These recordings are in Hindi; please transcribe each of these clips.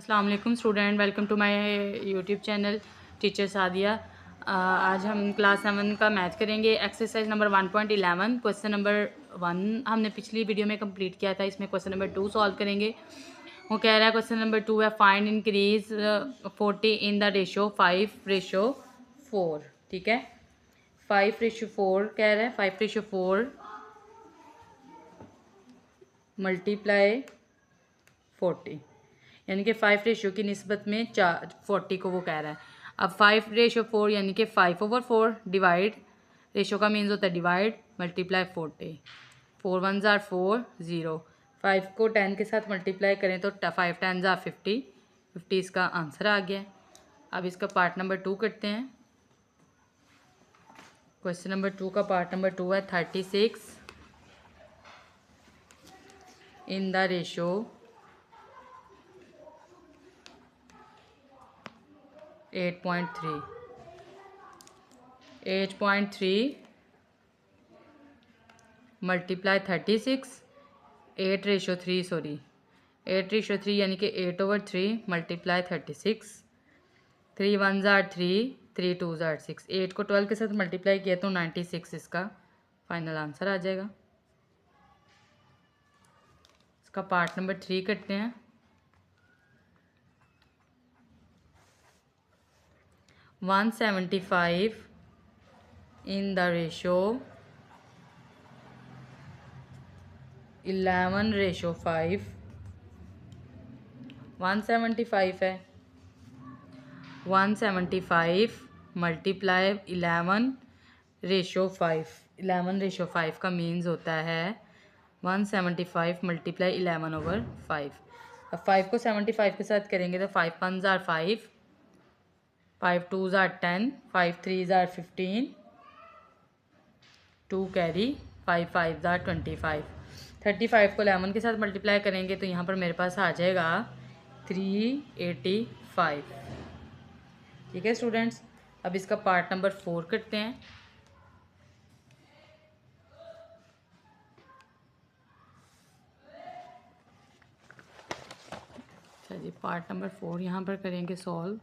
अस्सलाम वालेकुम student, welcome to my YouTube channel teacher Sadia. आज हम क्लास 7 का मैथ करेंगे। एक्सरसाइज नंबर 1.11 क्वेश्चन नंबर 1 हमने पिछली वीडियो में कंप्लीट किया था। इसमें क्वेश्चन नंबर 2 सॉल्व करेंगे। वो कह रहा है क्वेश्चन नंबर 2 है find increase 40 in the ratio 5:4। ठीक है, 5:4 कह रहा है। 5:4 मल्टीप्लाई 40, यानी कि 5 की निस्बत में 40 को वो कह रहा है। अब 5:4 यानी कि 5/4 डिवाइड, रेशो का मीन्स होता है डिवाइड, मल्टीप्लाई 40। 4 1 ज़ार 4 0। 5 को 10 के साथ मल्टीप्लाई करें तो 5 10 ज़ार 50। 50 इसका आंसर आ गया। अब इसका पार्ट नंबर 2 करते हैं। क्वेश्चन नंबर 2 का पार्ट नंबर 2 है 36 इन द रेशो 8.3 मल्टीप्लाई 36 8:3 सॉरी 8:3 यानी कि 8/3 मल्टीप्लाई 36। 3 1 ज़ार 3 3 2 ज़ार 6। 8 को 12 के साथ मल्टीप्लाई किया तो 96 इसका फाइनल आंसर आ जाएगा। इसका पार्ट नंबर 3 करते हैं। One 175 in the ratio 11:5। 175 है, 175 मल्टीप्लाई 11:5। 11:5 का मीन्स होता है 175 मल्टीप्लाई 11/5। अब 5 को 75 के साथ करेंगे तो 5 1 ज़ार 5, 5 2 ज़ार 10, 5 3 ज़ार 15, 2 कैरी, 5 5 ज़ार 25। 35 को 11 के साथ मल्टीप्लाई करेंगे तो यहाँ पर मेरे पास आ जाएगा 385। ठीक है स्टूडेंट्स, अब इसका पार्ट नंबर 4 करते हैं। अच्छा जी, पार्ट नंबर 4 यहाँ पर करेंगे सॉल्व।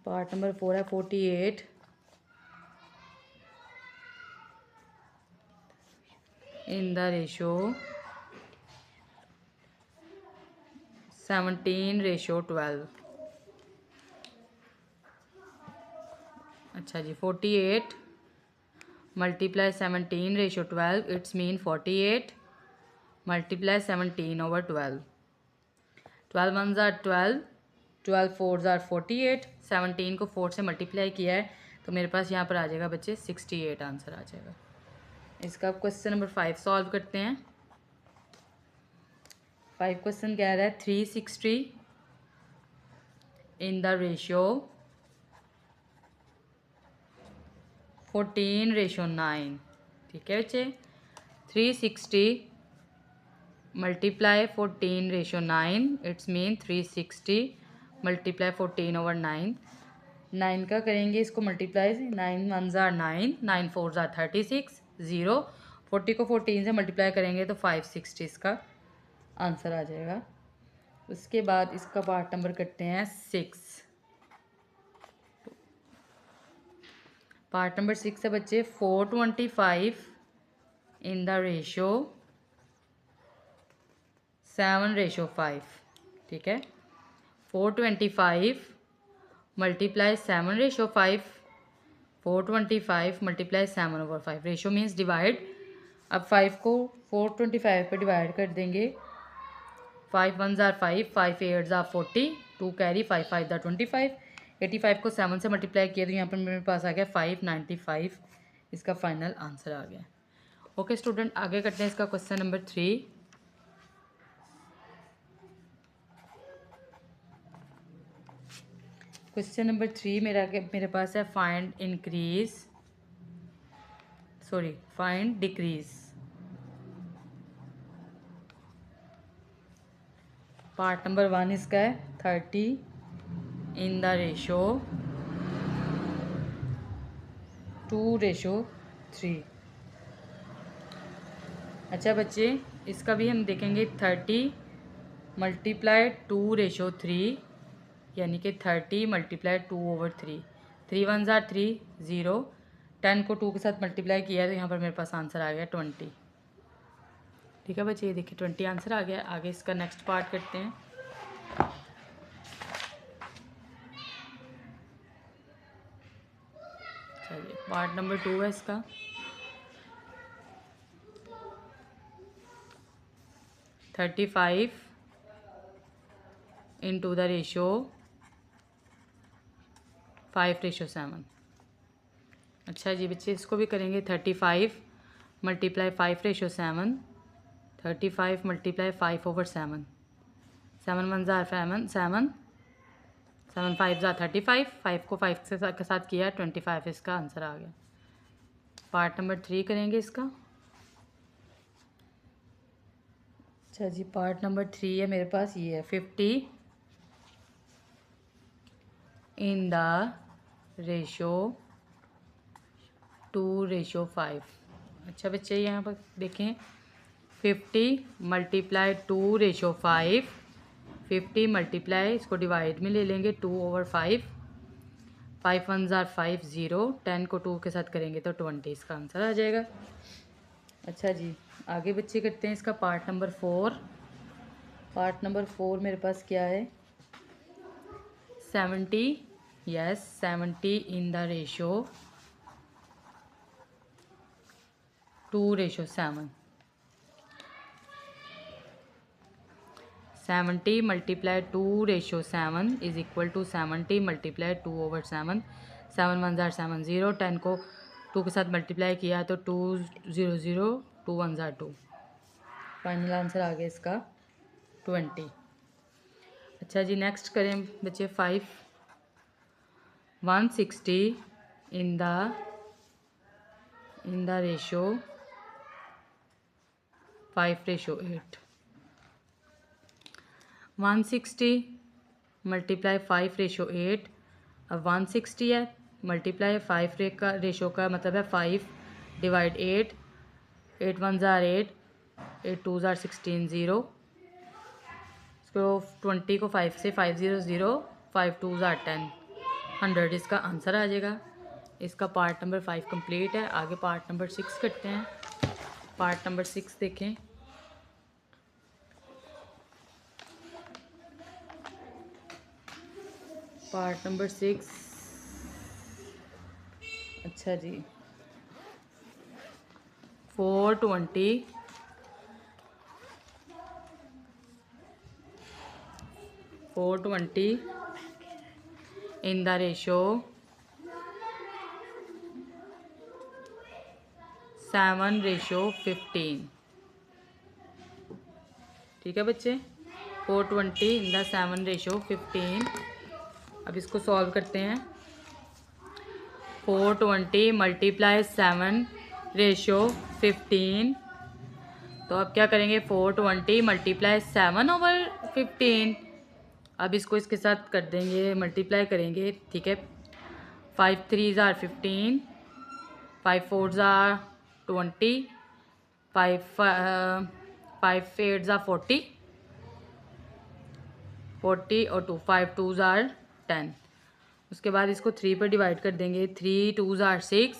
पार्ट नंबर 4 है 48 इन द रेशो 17:12। अच्छा जी, 48 मल्टीप्लाई 17:12 इट्स मीन 48 मल्टीप्लाई 17/12। 12 1 ज़ार 12, 12 4 ज़ार 48। 17 को 4 से मल्टीप्लाई किया है तो मेरे पास यहाँ पर आ जाएगा बच्चे 68 आंसर आ जाएगा। इसका क्वेश्चन नंबर 5 सॉल्व करते हैं। 5 क्वेश्चन कह रहा है 360 इन द रेशियो 14:9। ठीक है बच्चे, 360 मल्टीप्लाई 14:9 इट्स मीन 360 मल्टीप्लाई 14/9। 9 का करेंगे इसको मल्टीप्लाई, 9 1 ज़ार 9, 9 4 ज़ार 36 0। 40 को 14 से मल्टीप्लाई करेंगे तो 560 इसका आंसर आ जाएगा। उसके बाद इसका पार्ट नंबर करते हैं 6। पार्ट नंबर 6 है बच्चे 425 इन द रेशो 7:5। ठीक है, 425 multiply 7:5। 425 multiply 7/5। Ratio means divide. अब 5 को 425 पे डिवाइड कर देंगे। 5 1 ज़ार 5, 5 8 ज़ार 40, 2 कैरी, 5 5 ज़ार 25। 85 को 7 से मल्टीप्लाई किया तो यहाँ पर मेरे पास आ गया 595। इसका फाइनल आंसर आ गया। ओके स्टूडेंट, आगे करते हैं इसका क्वेश्चन नंबर 3। क्वेश्चन नंबर 3 मेरे पास है फाइंड डिक्रीज। पार्ट नंबर 1 इसका है 30 इन द रेशो 2:3। अच्छा बच्चे, इसका भी हम देखेंगे 30 मल्टीप्लाई 2:3 यानी कि 30 मल्टीप्लाई 2/3। 3 1 ज़ार 3 0। 10 को 2 के साथ मल्टीप्लाई किया तो यहाँ पर मेरे पास आंसर आ गया 20। ठीक है बच्चे, ये देखिए 20 आंसर आ गया। आगे इसका नेक्स्ट पार्ट करते हैं। चलिए पार्ट नंबर 2 है इसका। (35) इंटू द रेशो 5:7। अच्छा जी बच्चे, इसको भी करेंगे। 35 मल्टीप्लाई 5:7। 35 मल्टीप्लाई 5/7। 7 1 ज़ार 7 7 7 5 ज़ार 35। 5 को 5 के साथ किया 25, इसका आंसर आ गया। पार्ट नंबर 3 करेंगे इसका। अच्छा जी, पार्ट नंबर 3 है मेरे पास, ये है 50 इन द रेशो 2:5। अच्छा बच्चे, यहाँ पर देखें 50 मल्टीप्लाई 2:5। 50 मल्टीप्लाई, इसको डिवाइड में ले लेंगे 2/5। 5 1 ज़ार 5 0। 10 को 2 के साथ करेंगे तो 20, इसका आंसर आ जाएगा। अच्छा जी, आगे बच्चे करते हैं इसका पार्ट नंबर 4। पार्ट नंबर 4 मेरे पास क्या है? 70 70 in the ratio 2:7। 70 multiply 2:7 is equal to 70 multiply 2/7। 7 1 ज़ार 7 0। 10 को 2 के साथ मल्टीप्लाई किया तो 2 0 0। 2 1 ज़ार 2। फाइनल आंसर आ गया इसका 20। अच्छा जी, नेक्स्ट करें बच्चे 5। 160 इन द रेशो 5:8। 160 मल्टीप्लाई 5:8। अब 160 है, मल्टीप्लाई 5 का रेशो का मतलब है 5 डिवाइड 8। 8 1 ज़ार 8। 8 2 ज़ार 16 0। इसको 20 को 5 से 5 0 0। 5 2 ज़ार 10 100, इसका आंसर आ जाएगा। इसका पार्ट नंबर 5 कंप्लीट है। आगे पार्ट नंबर 6 करते हैं। पार्ट नंबर 6 देखें। Part number 6। अच्छा जी, 420 इन द रेशो 7:15। ठीक है बच्चे, 420 इन द 7:15। अब इसको सॉल्व करते हैं। 420 मल्टीप्लाई 7/15। तो अब क्या करेंगे? 420 मल्टीप्लाई 7/15। अब इसको इसके साथ कर देंगे, मल्टीप्लाई करेंगे। ठीक है, 5 3 ज़ार 15। 5 4 ज़ार 20। 5 8 ज़ार 40 और 5 2 ज़ार 10। उसके बाद इसको 3 पर डिवाइड कर देंगे। 3 2 ज़ार 6।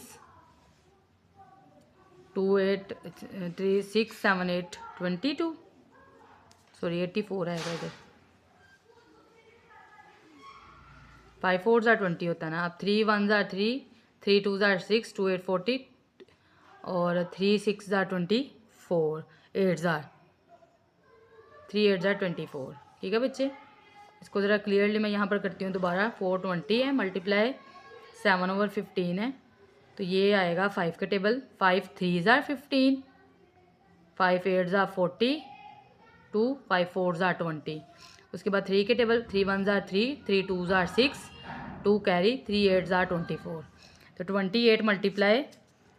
2 8 3 6 7 8 22। सॉरी 84 आएगा इधर। 5 4 ज़ार 20 होता है ना। अब 3 1 ज़ार 3। 3 2 ज़ार 6। 2 8 40 और 3 6 ज़ार 24। 8 ज़ार 3 8 ज़ार 24। ठीक है बच्चे, इसको ज़रा क्लियरली मैं यहाँ पर करती हूँ दोबारा। 420 है मल्टीप्लाई 7/15 है, तो ये आएगा 5 का टेबल। 5 3 ज़ार 15। 5 8 ज़ार 40। 2 5 4 ज़ार 20। उसके बाद 3 के टेबल। 3 1 ज़ार 3। 3 2 ज़ार 6। 2 कैरी। 3 8 ज़ार 24। तो 28 मल्टीप्लाई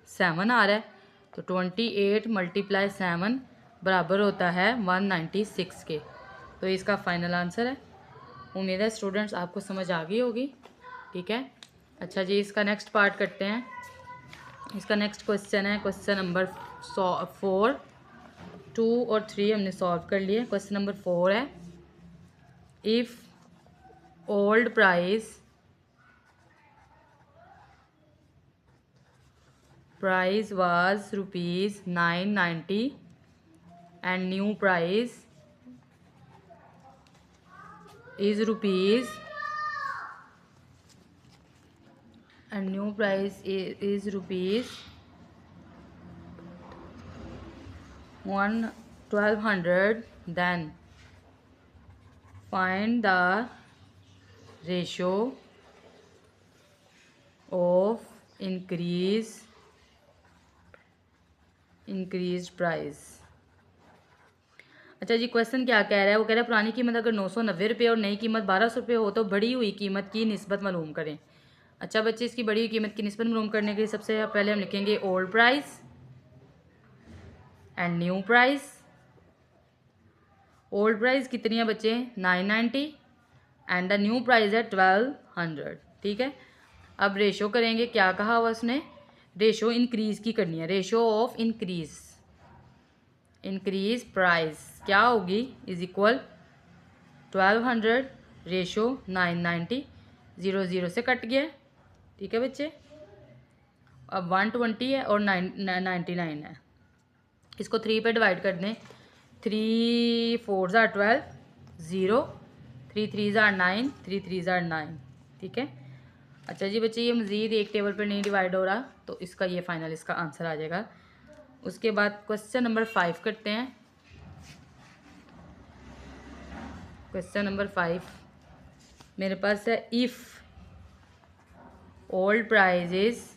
7 आ रहा है। तो 28 मल्टीप्लाई 7 बराबर होता है 196 के। तो इसका फाइनल आंसर है। उम्मीद है स्टूडेंट्स आपको समझ आ गई होगी। ठीक है, अच्छा जी, इसका नेक्स्ट पार्ट करते हैं। इसका नेक्स्ट क्वेश्चन है क्वेश्चन नंबर 4। 2 और 3 हमने सॉल्व कर लिए। क्वेश्चन नंबर 4 है if old price was rupees 990 and new price is rupees 1200, then find the ratio of increased price। अच्छा जी, क्वेश्चन क्या कह रहा है? वो कह रहा है पुरानी कीमत अगर 990 रुपये और नई कीमत 1200 रुपये हो तो बढ़ी हुई कीमत की निस्बत मालूम करें। अच्छा बच्चे, इसकी बढ़ी हुई कीमत की निस्बत मालूम करने के लिए सबसे पहले हम लिखेंगे old price and new price. Old price कितनी है बच्चे? 990 एंड द न्यू प्राइस है 1200। ठीक है, अब रेशो करेंगे। क्या कहा हुआ उसने? रेशो इंक्रीज की करनी है। रेशो ऑफ इंक्रीज प्राइस क्या होगी? इज इक्वल 1200 रेशो 990, 0 से कट गया। ठीक है बच्चे, अब 120 है और 99 है। इसको 3 पे डिवाइड कर दें। 3 4 ज़ा 12, 0, 3 3 ज़ा 9, 3 3 ज़ा 9। ठीक है, अच्छा जी बच्चे, ये मज़ीद एक टेबल पर नहीं डिवाइड हो रहा, तो इसका ये फाइनल इसका आंसर आ जाएगा। उसके बाद क्वेश्चन नंबर 5 करते हैं। क्वेश्चन नंबर 5 मेरे पास है, if old prices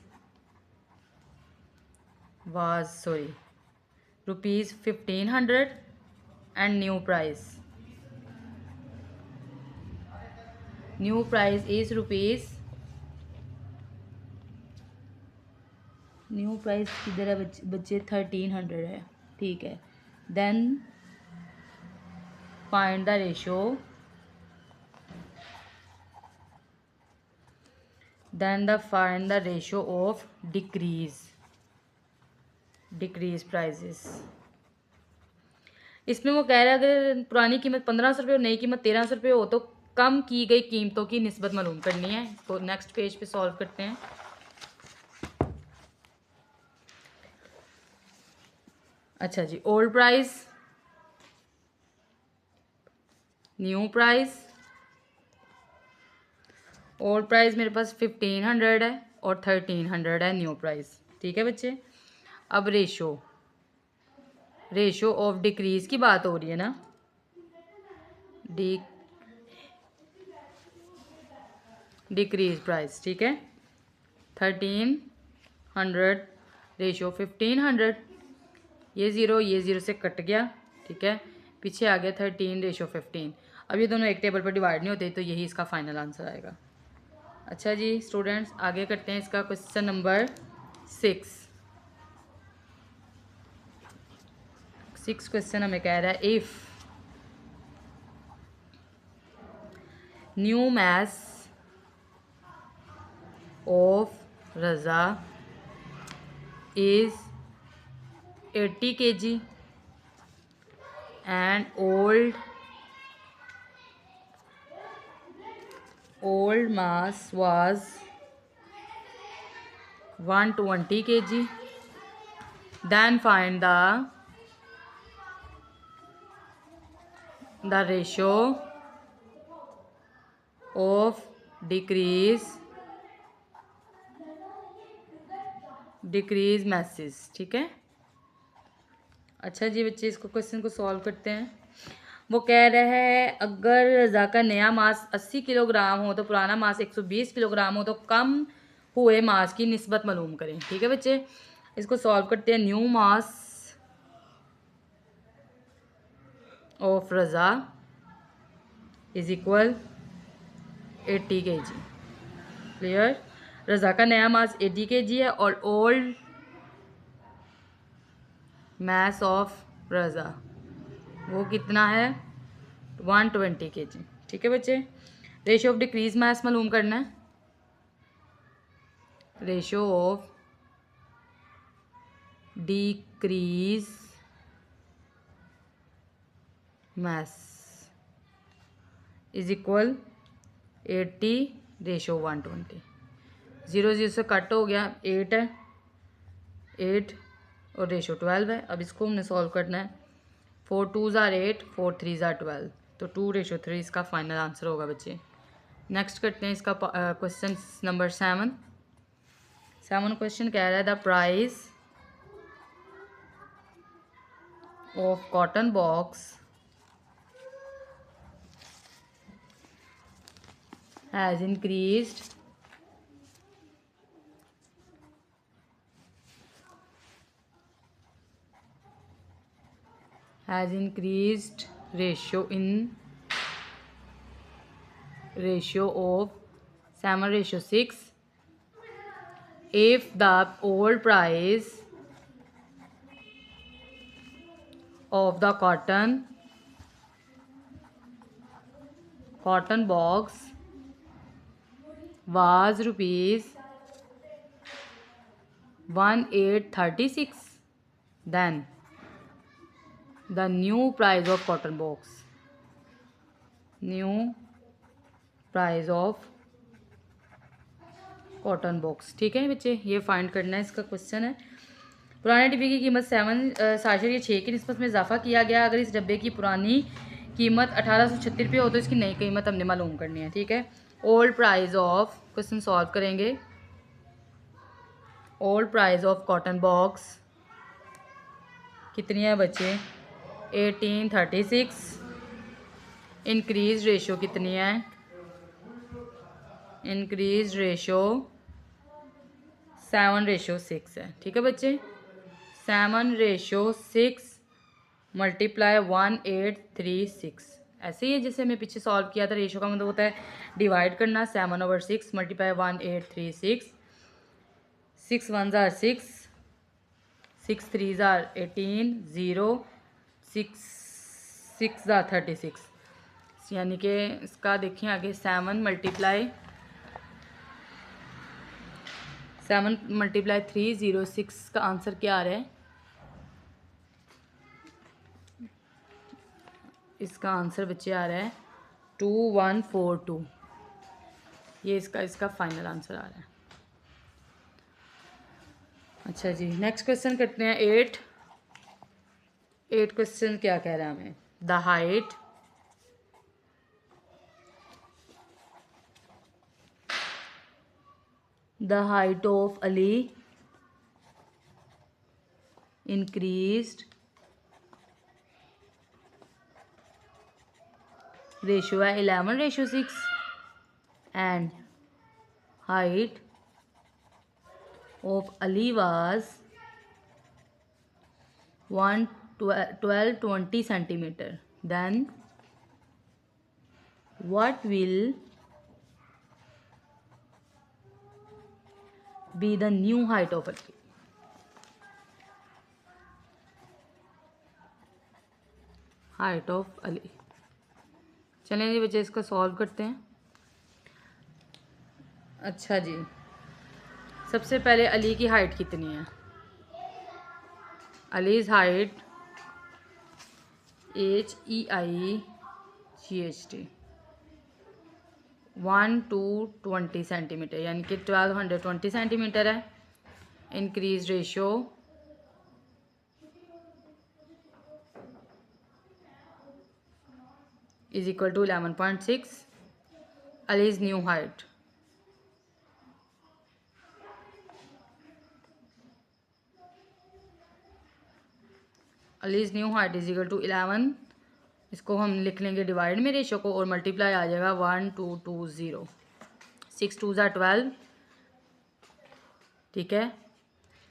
rupees 1500 and new price is rupees, new price किधर है बच्चे? 1300 है। ठीक है, then find the ratio of decrease prices. इसमें वो कह रहा है अगर पुरानी कीमत 1500 रुपये और नई कीमत 1300 रुपये हो तो कम की गई कीमतों की निस्बत मालूम करनी है। इसको नेक्स्ट पेज पे सॉल्व करते हैं। अच्छा जी, old price, new price. Old price मेरे पास 1500 है और 1300 है न्यू प्राइस। ठीक है बच्चे, अब रेशो ऑफ डिक्रीज की बात हो रही है ना, डिक्रीज प्राइस। ठीक है, 1300 रेशो 1500, ये 0 से कट गया। ठीक है, पीछे आ गया 13 रेशो 15। अब ये दोनों एक टेबल पर डिवाइड नहीं होते, तो यही इसका फाइनल आंसर आएगा। अच्छा जी स्टूडेंट्स, आगे करते हैं इसका क्वेश्चन नंबर 6। क्वेश्चन हमें कह रहा है, if new mass of Raza is 80 kg and old mass was 120 kg, then find the ratio of decrease masses। ठीक है, अच्छा जी बच्चे, इसको क्वेश्चन को सॉल्व करते हैं। वो कह रहा है अगर रज़ा का नया मास 80 किलोग्राम हो तो पुराना मास 120 किलोग्राम हो तो कम हुए मास की निस्बत मालूम करें। ठीक है बच्चे, इसको सॉल्व करते हैं। New mass of Raza is equal 80 kg। Clear, Raza का नया मास 80 kg है और ओल्ड मास ऑफ रज़ा वो कितना है? 120 kg। ठीक है बच्चे, रेशियो ऑफ डिक्रीज मास मालूम करना है। Ratio of decrease mass is equal 80:120। 0 0 से कट हो गया, 8 है, 8 और रेशो 12 है। अब इसको हमने सॉल्व करना है। 4 2s are 8, 4 3s are 12, तो 2:3 इसका फाइनल आंसर होगा बच्चे। नेक्स्ट करते हैं इसका क्वेश्चन नंबर 7। क्वेश्चन कह रहा है the price of cotton box has increased ratio of 7:6 if the old price of the cotton box was rupees 1836, then the new price of cotton box, ठीक है बच्चे, ये फाइंड करना है, इसका क्वेश्चन है। पुराने डिब्बे की कीमत 7.6 की निस्बत में इजाफा किया गया। अगर इस डब्बे की पुरानी कीमत 1836 रुपये हो तो इसकी नई कीमत हमने मालूम करनी है, ठीक है। Old price of, question solve करेंगे। Old price of cotton box कितनी है बच्चे? 1836। इंक्रीज रेशो कितनी है? इंक्रीज रेशो 7:6 है, ठीक है बच्चे। 7:6 मल्टीप्लाई 1836, ऐसे ही है जैसे मैं पीछे सॉल्व किया था। रेशो का मतलब होता है डिवाइड करना। 7/6 multiply 1836, 6 1s are 6, 6 3s are 18, 0 6 6 are 36, यानी कि इसका देखिए आगे 7 मल्टीप्लाई 306 का आंसर क्या आ रहा है? इसका आंसर बच्चे आ रहा है 2142। ये इसका फाइनल आंसर आ रहा है। अच्छा जी, नेक्स्ट क्वेश्चन करते हैं 8 क्वेश्चन क्या कह रहा है हमें? The height of Ali increased, ratio है 11:6 and height of Ali was 1220 centimeter, then what will be the new height of Ali? Height of Ali. चलें जी बच्चे, इसका सॉल्व करते हैं। अच्छा जी, सबसे पहले अली की हाइट कितनी है? अलीज हाइट HEIGHT 1220 सेंटीमीटर, यानी कि 1220 सेंटीमीटर है। Increase ratio is equal to 11.6। अलीज न्यू हाइट, अलीज new height is equal to 11। इसको हम लिख लेंगे डिवाइड में रेशो को, और मल्टीप्लाई आ जाएगा 1220। 6 2s are 12, ठीक है।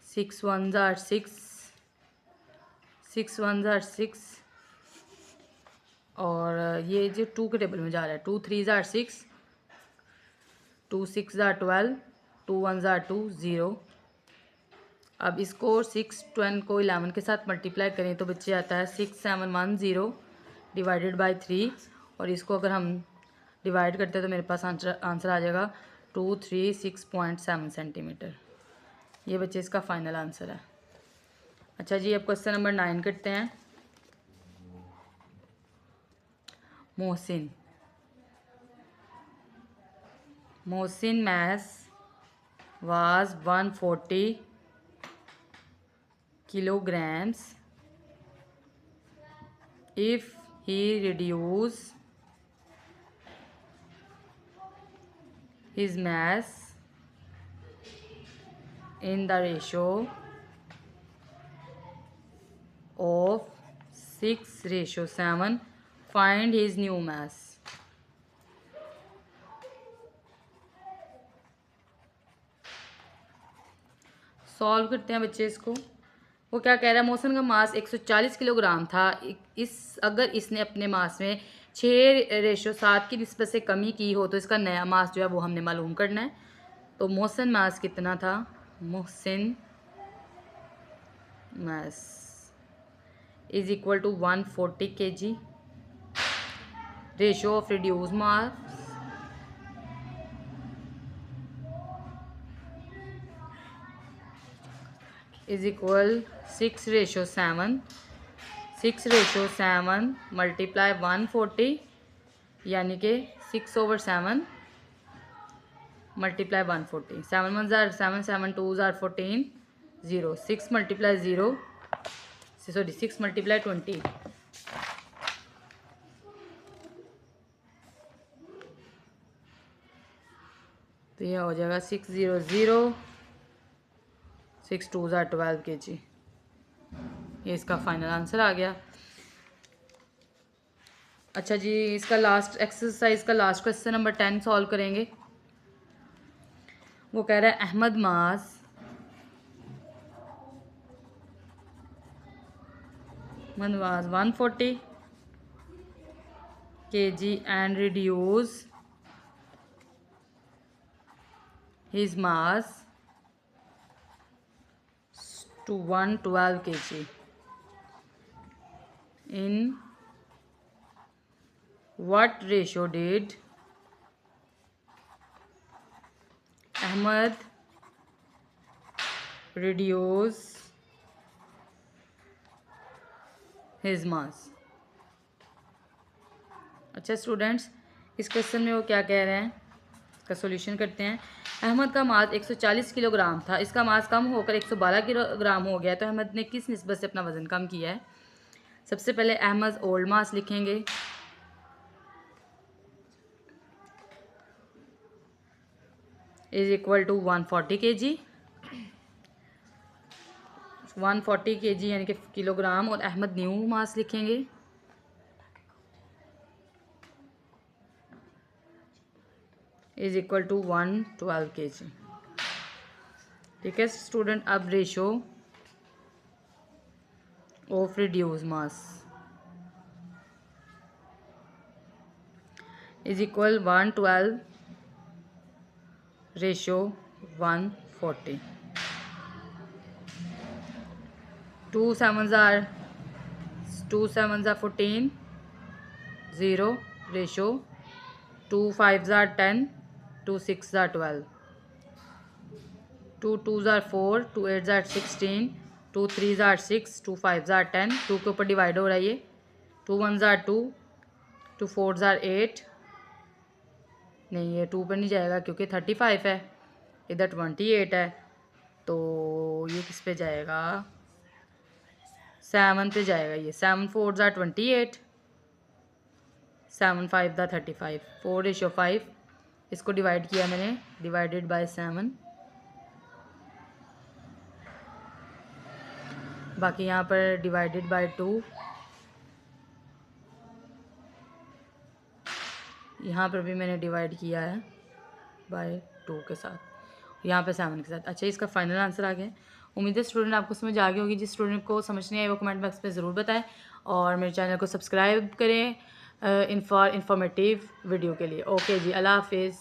6 1s are 6, 6 1s are 6, और ये जो 2 के टेबल में जा रहा है। 2 3s are 6, 2 6s are 12, 2 1s are 2, 0। अब इसको 6 10 को 11 के साथ मल्टीप्लाई करें तो बच्चे आता है 6710 डिवाइडेड बाय 3, और इसको अगर हम डिवाइड करते हैं तो मेरे पास आंसर आ जाएगा 236.7 सेंटीमीटर। ये बच्चे इसका फाइनल आंसर है। अच्छा जी, अब क्वेश्चन नंबर 9 करते हैं। Mohsin Mohsin mass was 140 kilograms. If he reduce his mass in the ratio of 6:7, find his new mass. Solve करते हैं बच्चे इसको। वो क्या कह रहा है, मोहसिन का मास 140 किलोग्राम था। अगर इसने अपने मास में 6:7 की निस्बत से कमी की हो तो इसका नया मास जो है वो हमने मालूम करना है। तो मोहसिन मास कितना था, Mohsin mass is equal to 140 kg। Ratio of reduce mass is equal 6:7। 6:7 multiply 140 यानी कि 6/7 मल्टीप्लाई 140। 7 1 जार 7, 7 2 जार 14, 0 6 मल्टीप्लाई 0 सॉरी 6 मल्टीप्लाई 20। तो यह हो जाएगा 600 6 2 जार 12 kg। ये इसका फाइनल आंसर आ गया। अच्छा जी, इसका लास्ट एक्सरसाइज का लास्ट क्वेश्चन नंबर 10 सॉल्व करेंगे। वो कह रहा है अहमद मास was 140 kg and reduce his mass to 112 kg. In what ratio did Ahmed reduce his mass? अच्छा स्टूडेंट्स, इस क्वेश्चन में वो क्या कह रहे हैं, इसका सॉल्यूशन करते हैं। अहमद का मास 140 किलोग्राम था, इसका मास कम होकर 112 किलोग्राम हो गया। तो अहमद ने किस निस्बत से अपना वज़न कम किया है? सबसे पहले अहमद ओल्ड मास लिखेंगे। Is equal to 140 kg। 140 kg यानी कि किलोग्राम, और अहमद न्यू मास लिखेंगे। Is equal to 112 kg। ठीक है स्टूडेंट, अब ratio of reduce mass is equal 112 ratio 140। 2 7s are 14, 0 ratio 2 5s are 10, 2 6s are 12, 2 2s are 4, 2 8s are 16, 2 3s are 6, 2 5s are 10। 2 के ऊपर डिवाइड हो रहा है ये। 2 1s are 2, 2 4s are 8। नहीं, ये 2 पर नहीं जाएगा क्योंकि 35 है, इधर 28 है, तो ये किस पे जाएगा, 7 पे जाएगा। ये 7 4s are 28, 7 5 दा 35, 4:5। इसको डिवाइड किया मैंने, डिवाइडेड बाय 7। बाकी यहाँ पर डिवाइडेड बाय 2, यहाँ पर भी मैंने डिवाइड किया है बाय 2 के साथ, यहाँ पे 7 के साथ। अच्छा, इसका फाइनल आंसर आ गया। उम्मीद है स्टूडेंट आपको समझ आ गई होगी। जिस स्टूडेंट को समझ नहीं आई वो कमेंट बॉक्स में ज़रूर बताएं, और मेरे चैनल को सब्सक्राइब करें इंफॉर्मेटिव वीडियो के लिए। ओके जी, अल्लाह हाफिज़।